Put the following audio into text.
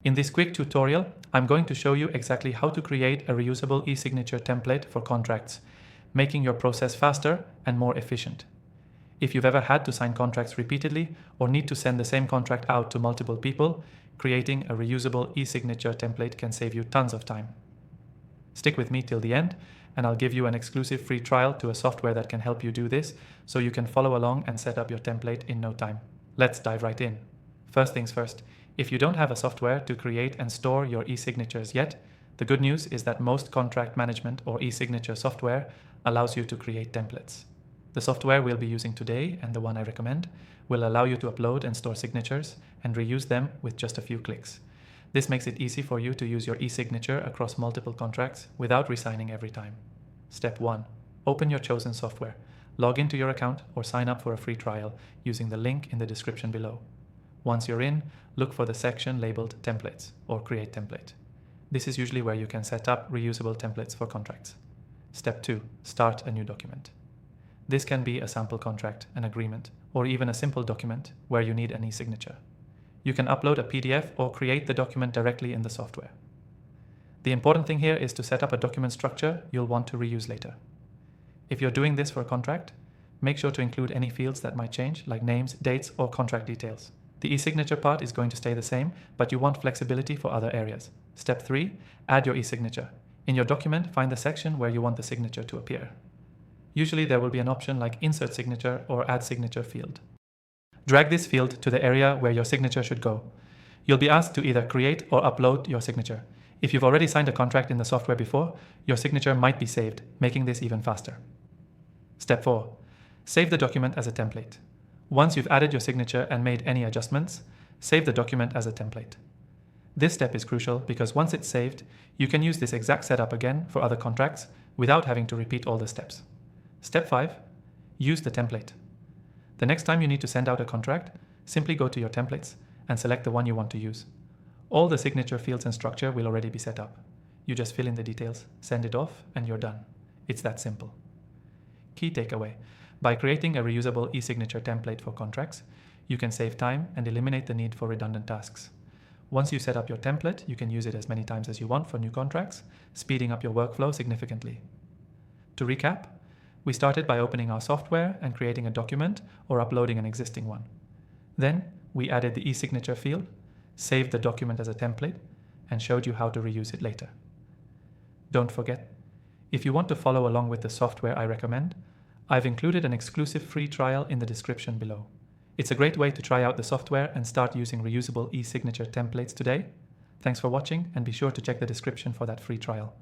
In this quick tutorial, I'm going to show you exactly how to create a reusable eSignature template for contracts, making your process faster and more efficient. If you've ever had to sign contracts repeatedly or need to send the same contract out to multiple people, creating a reusable eSignature template can save you tons of time. Stick with me till the end, and I'll give you an exclusive free trial to a software that can help you do this, so you can follow along and set up your template in no time. Let's dive right in. First things first, if you don't have a software to create and store your e-signatures yet, the good news is that most contract management or e-signature software allows you to create templates. The software we'll be using today, and the one I recommend, will allow you to upload and store signatures and reuse them with just a few clicks. This makes it easy for you to use your e-signature across multiple contracts without re-signing every time. Step 1. Open your chosen software. Log into your account or sign up for a free trial using the link in the description below. Once you're in, look for the section labeled Templates or Create Template. This is usually where you can set up reusable templates for contracts. Step 2. Start a new document. This can be a sample contract, an agreement, or even a simple document where you need an e-signature. You can upload a PDF or create the document directly in the software. The important thing here is to set up a document structure you'll want to reuse later. If you're doing this for a contract, make sure to include any fields that might change, like names, dates, or contract details. The e-signature part is going to stay the same, but you want flexibility for other areas. Step 3. Add your e-signature. In your document, find the section where you want the signature to appear. Usually there will be an option like Insert Signature or Add Signature field. Drag this field to the area where your signature should go. You'll be asked to either create or upload your signature. If you've already signed a contract in the software before, your signature might be saved, making this even faster. Step 4. Save the document as a template. Once you've added your signature and made any adjustments, save the document as a template. This step is crucial because once it's saved, you can use this exact setup again for other contracts without having to repeat all the steps. Step 5. Use the template. The next time you need to send out a contract, simply go to your templates and select the one you want to use. All the signature fields and structure will already be set up. You just fill in the details, send it off, and you're done. It's that simple. Key takeaway. By creating a reusable e-signature template for contracts, you can save time and eliminate the need for redundant tasks. Once you set up your template, you can use it as many times as you want for new contracts, speeding up your workflow significantly. To recap, we started by opening our software and creating a document or uploading an existing one. Then we added the e-signature field, saved the document as a template, and showed you how to reuse it later. Don't forget, if you want to follow along with the software I recommend, I've included an exclusive free trial in the description below. It's a great way to try out the software and start using reusable e-signature templates today. Thanks for watching, and be sure to check the description for that free trial.